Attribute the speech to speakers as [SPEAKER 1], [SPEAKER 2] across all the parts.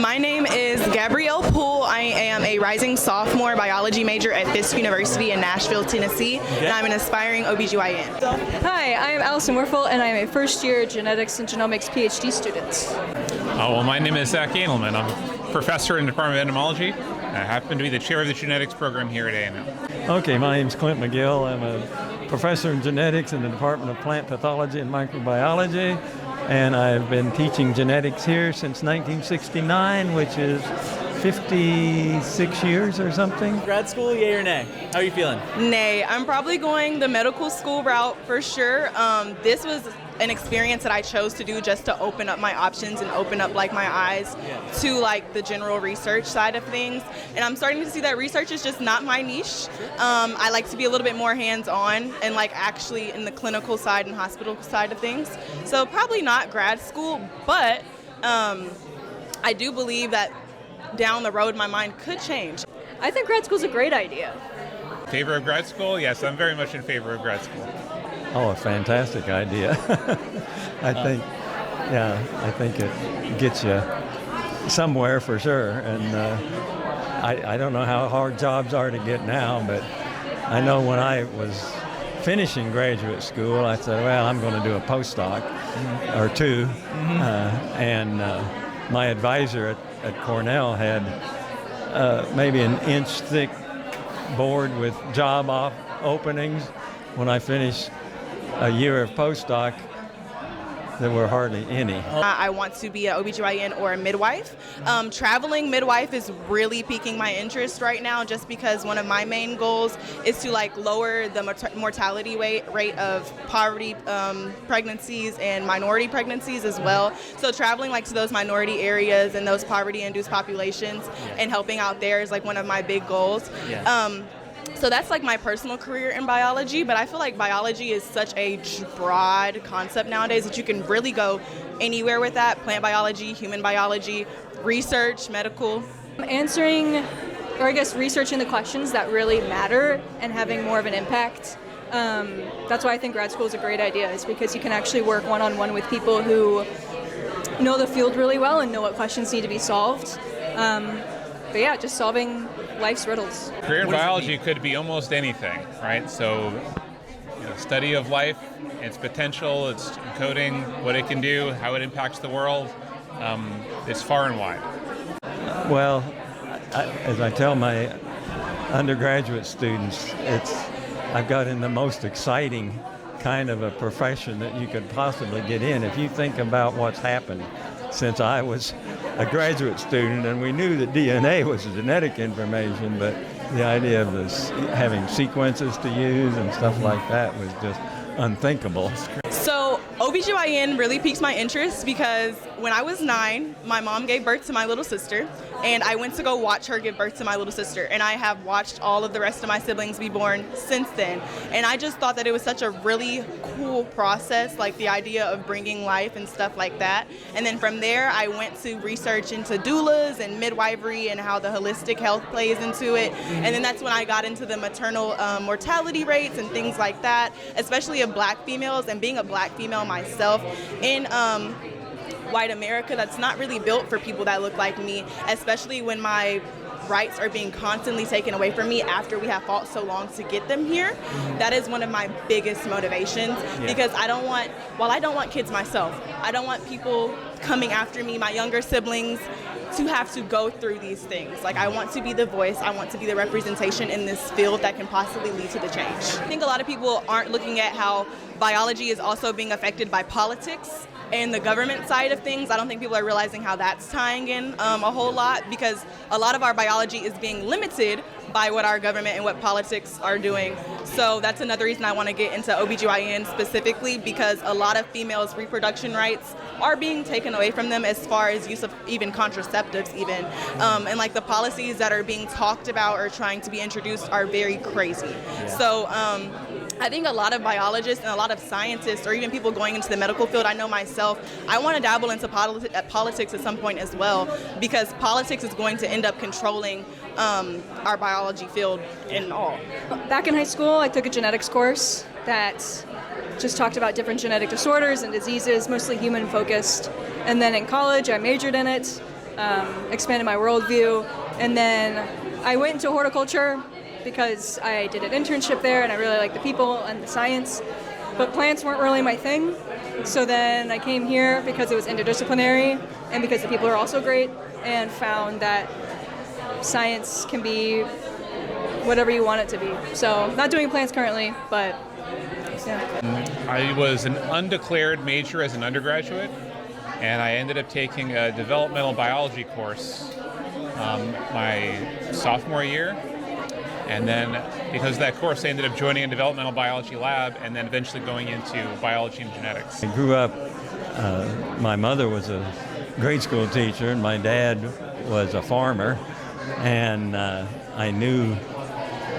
[SPEAKER 1] My name is Garbrielle Poole. I am a rising sophomore biology major at Fisk University in Nashville, Tennessee, and I'm an aspiring OBGYN.
[SPEAKER 2] Hi, I am Alison Wuerful, and I am a first-year genetics and genomics PhD student.
[SPEAKER 3] Well, my name is Adelman. I'm a professor in the Department of Entomology. I happen to be the chair of the genetics program here at A&M.
[SPEAKER 4] Okay, my name is Clint Magill. I'm a professor in genetics in the Department of Plant Pathology and Microbiology, and I've been teaching genetics here since 1969, which is 56 years or something.
[SPEAKER 5] Grad school, yay or nay? How are you feeling?
[SPEAKER 1] Nay, I'm probably going the medical school route for sure. This was an experience that I chose to do just to open up my options and open up like my eyes to like the general research side of things. And I'm starting to see that research is just not my niche. I like to be a little bit more hands-on and like actually in the clinical side and hospital side of things. So probably not grad school, but I do believe that down the road my mind could change.
[SPEAKER 2] I think grad school is a great idea.
[SPEAKER 3] Favor of grad school? Yes, I'm very much in favor of grad school.
[SPEAKER 4] Oh, a fantastic idea. I think it gets you somewhere for sure. And I don't know how hard jobs are to get now, but I know when I was finishing graduate school, I said, well, I'm going to do a postdoc or two. And my advisor at Cornell had maybe an inch thick board with job openings. When I finished a year of postdoc, there were hardly any.
[SPEAKER 1] I want to be an OBGYN or a midwife. Traveling midwife is really piquing my interest right now just because one of my main goals is to like lower the mortality rate of poverty pregnancies and minority pregnancies as well. So traveling like to those minority areas and those poverty-induced populations and helping out there is like one of my big goals. So that's like my personal career in biology, but I feel like biology is such a broad concept nowadays that you can really go anywhere with that. Plant biology, human biology, research, medical.
[SPEAKER 2] Answering, or I guess researching the questions that really matter and having more of an impact. That's why I think grad school is a great idea, is because you can actually work one-on-one with people who know the field really well and know what questions need to be solved. But yeah, just solving life's riddles.
[SPEAKER 3] Career in biology could be almost anything, right? So, study of life, its potential, its encoding, what it can do, how it impacts the world, it's far and wide.
[SPEAKER 4] Well, as I tell my undergraduate students, I've got in the most exciting kind of a profession that you could possibly get in. If you think about what's happened since I was a graduate student, and we knew that DNA was genetic information, but the idea of having sequences to use and stuff like that was just unthinkable.
[SPEAKER 1] So OBGYN really piques my interest because when I was 9, my mom gave birth to my little sister, and I went to go watch her give birth to my little sister, and I have watched all of the rest of my siblings be born since then. And I just thought that it was such a really cool process, like the idea of bringing life and stuff like that. And then from there, I went to research into doulas and midwifery and how the holistic health plays into it. And then that's when I got into the maternal mortality rates and things like that, especially of Black females. And being a Black female myself in white America, that's not really built for people that look like me, especially when my rights are being constantly taken away from me after we have fought so long to get them here. That is one of my biggest motivations because I don't want kids myself, I don't want people coming after me, my younger siblings, to have to go through these things. Like, I want to be the voice, I want to be the representation in this field that can possibly lead to the change. I think a lot of people aren't looking at how biology is also being affected by politics and the government side of things. I don't think people are realizing how that's tying in a whole lot, because a lot of our biology is being limited by what our government and what politics are doing. So that's another reason I want to get into OBGYN specifically, because a lot of females' reproduction rights are being taken away from them as far as use of even contraceptives even. And like the policies that are being talked about or trying to be introduced are very crazy. So I think a lot of biologists and a lot of scientists, or even people going into the medical field, I know myself, I want to dabble into politics at some point as well, because politics is going to end up controlling our biology field in all.
[SPEAKER 2] Back in high school, I took a genetics course that just talked about different genetic disorders and diseases, mostly human focused. And then in college, I majored in it. expanded my worldview. And then I went into horticulture because I did an internship there and I really liked the people and the science, but plants weren't really my thing. So then I came here because it was interdisciplinary and because the people are also great, and found that science can be whatever you want it to be. So not doing plants currently, but yeah.
[SPEAKER 3] I was an undeclared major as an undergraduate, and I ended up taking a developmental biology course my sophomore year. And then because of that course, I ended up joining a developmental biology lab and then eventually going into biology and genetics.
[SPEAKER 4] I grew up, my mother was a grade school teacher and my dad was a farmer, and I knew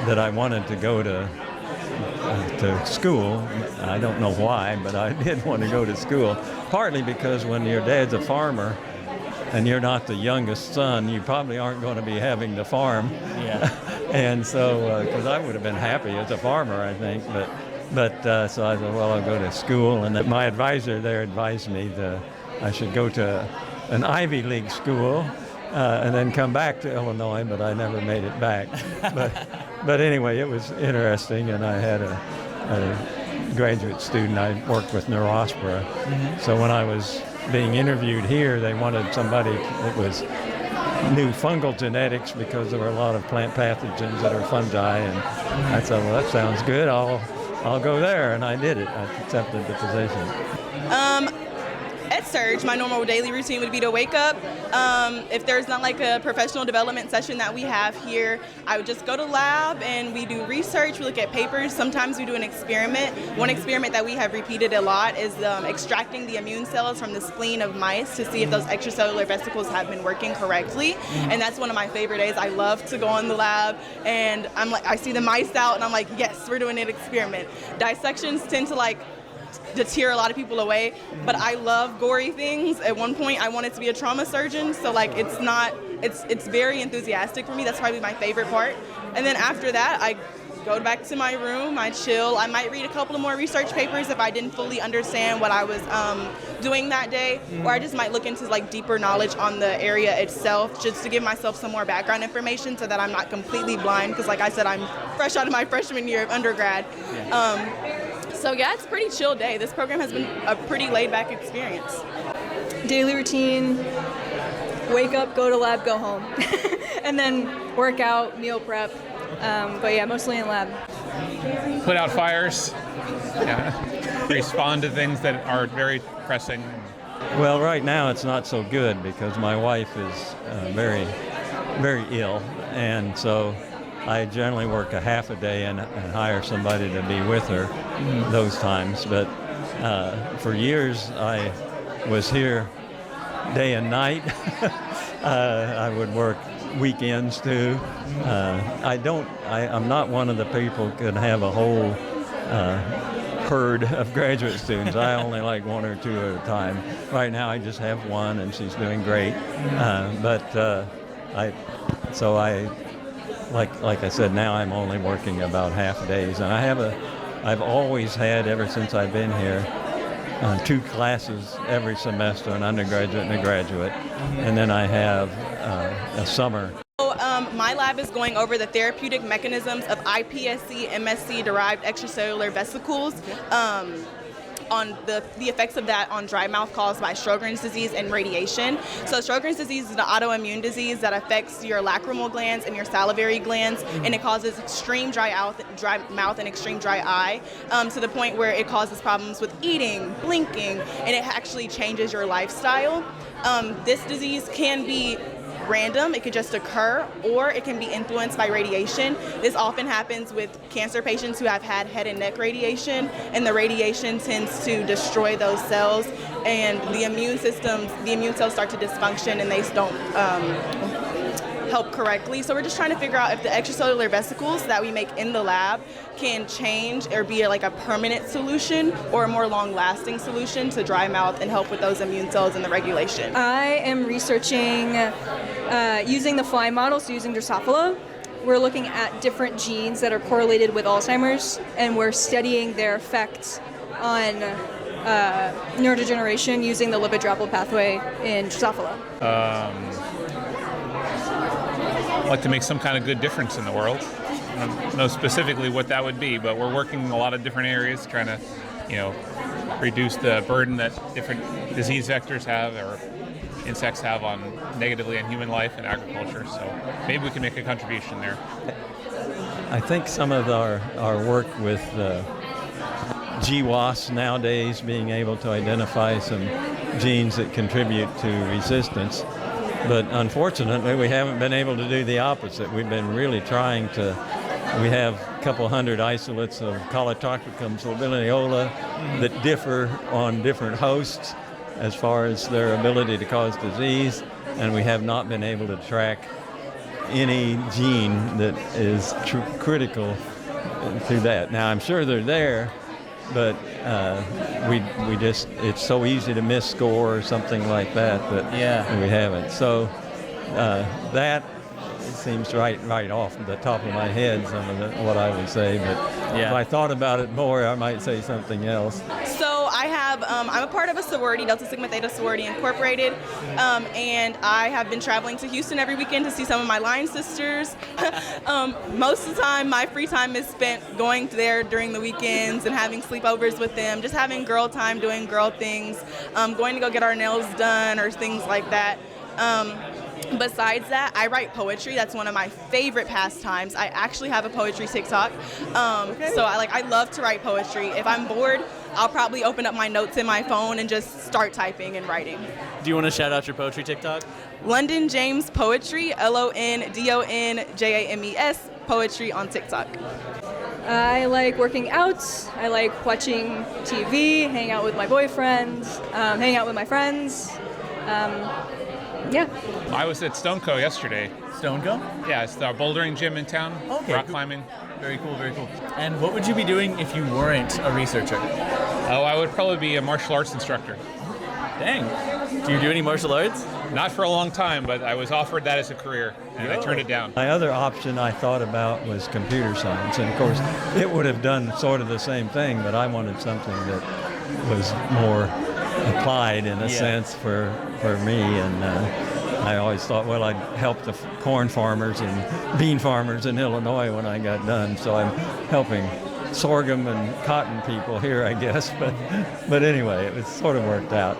[SPEAKER 4] that I wanted to go to school. I don't know why, but I did want to go to school, partly because when your dad's a farmer and you're not the youngest son, you probably aren't going to be having to farm.
[SPEAKER 5] Yeah.
[SPEAKER 4] And so, because I would have been happy as a farmer, I think, but so I thought, well, I'll go to school, and my advisor there advised me that I should go to an Ivy League school and then come back to Illinois, but I never made it back. But anyway, it was interesting, and I had a graduate student. I worked with Neurospora, so when I was being interviewed here, they wanted somebody that was knew fungal genetics because there were a lot of plant pathogens that are fungi, and I thought, well, that sounds good. I'll go there, and I did it. I accepted the position.
[SPEAKER 1] At Surge, my normal daily routine would be to wake up. If there's not like a professional development session that we have here, I would just go to lab and we do research, we look at papers. Sometimes we do an experiment. One experiment that we have repeated a lot is extracting the immune cells from the spleen of mice to see if those extracellular vesicles have been working correctly. And that's one of my favorite days. I love to go in the lab and I see the mice out and I'm like, yes, we're doing an experiment. Dissections tend to deter a lot of people away, but I love gory things. At one point I wanted to be a trauma surgeon, so it's very enthusiastic for me. That's probably my favorite part. And then after that I go back to my room, I chill. I might read a couple of more research papers if I didn't fully understand what I was doing that day, or I just might look into deeper knowledge on the area itself, just to give myself some more background information so that I'm not completely blind, because like I said, I'm fresh out of my freshman year of undergrad. So yeah, it's a pretty chill day. This program has been a pretty laid-back experience.
[SPEAKER 2] Daily routine, wake up, go to lab, go home. And then work out, meal prep. But yeah, mostly in lab.
[SPEAKER 3] Put out fires, respond to things that are very pressing.
[SPEAKER 4] Well, right now it's not so good because my wife is very, very ill, and so I generally work a half a day and hire somebody to be with her those times. But for years I was here day and night. I would work weekends too. I'm not one of the people who can have a whole herd of graduate students. I only like one or two at a time. Right now I just have one and she's doing great. Like I said, now I'm only working about half days, and I've always had, ever since I've been here, 2 classes every semester, an undergraduate and a graduate, and then I have a summer.
[SPEAKER 1] So, my lab is going over the therapeutic mechanisms of iPSC, MSC-derived extracellular vesicles, on the effects of that on dry mouth caused by Sjogren's disease and radiation. So Sjogren's disease is an autoimmune disease that affects your lacrimal glands and your salivary glands, and it causes extreme dry mouth and extreme dry eye, to the point where it causes problems with eating, blinking, and it actually changes your lifestyle. This disease can be random, it could just occur, or it can be influenced by radiation. This often happens with cancer patients who have had head and neck radiation, and the radiation tends to destroy those cells, and the immune cells start to dysfunction and they don't help correctly. So we're just trying to figure out if the extracellular vesicles that we make in the lab can change or be a permanent solution or a more long-lasting solution to dry mouth and help with those immune cells and the regulation.
[SPEAKER 2] I am researching using the fly model, so using Drosophila. We're looking at different genes that are correlated with Alzheimer's, and we're studying their effects on neurodegeneration using the lipid droplet pathway in Drosophila?
[SPEAKER 3] I'd like to make some kind of good difference in the world. I don't know specifically what that would be, but we're working in a lot of different areas trying to, reduce the burden that different disease vectors have or insects have negatively on human life and agriculture. So maybe we can make a contribution there.
[SPEAKER 4] I think some of our work with GWAS nowadays, being able to identify some genes that contribute to resistance. But unfortunately, we haven't been able to do the opposite. We've been really trying to. We have a couple hundred isolates of Colletotricum sylvaneola that differ on different hosts as far as their ability to cause disease, and we have not been able to track any gene that is critical to that. Now, I'm sure they're there, but we just, it's so easy to miss score or something like that we haven't. So that seems right off the top of my head, some of what I would say, but if I thought about it more, I might say something else.
[SPEAKER 1] So I have, I'm a part of a sorority, Delta Sigma Theta Sorority Incorporated, and I have been traveling to Houston every weekend to see some of my line sisters. Most of the time, my free time is spent going there during the weekends and having sleepovers with them, just having girl time, doing girl things, going to go get our nails done or things like that. Besides that, I write poetry. That's one of my favorite pastimes. I actually have a poetry TikTok. So I love to write poetry. If I'm bored, I'll probably open up my notes in my phone and just start typing and writing.
[SPEAKER 5] Do you want to shout out your poetry TikTok?
[SPEAKER 1] London James Poetry, LONDONJAMES Poetry on TikTok.
[SPEAKER 2] I like working out. I like watching TV, hang out with my boyfriend, hang out with my friends. Yeah.
[SPEAKER 3] I was at Stoneco yesterday.
[SPEAKER 5] Stoneco?
[SPEAKER 3] Yeah, it's our bouldering gym in town.
[SPEAKER 5] Okay.
[SPEAKER 3] Rock climbing.
[SPEAKER 5] Very cool, very cool. And what would you be doing if you weren't a researcher?
[SPEAKER 3] Oh, I would probably be a martial arts instructor.
[SPEAKER 5] Dang. Do you do any martial arts?
[SPEAKER 3] Not for a long time, but I was offered that as a career, and I turned it down.
[SPEAKER 4] My other option I thought about was computer science, and of course it would have done sort of the same thing, but I wanted something that was more applied in a sense for me, and I always thought, well, I'd help the corn farmers and bean farmers in Illinois when I got done, so I'm helping sorghum and cotton people here, I guess, but anyway, it was sort of worked out.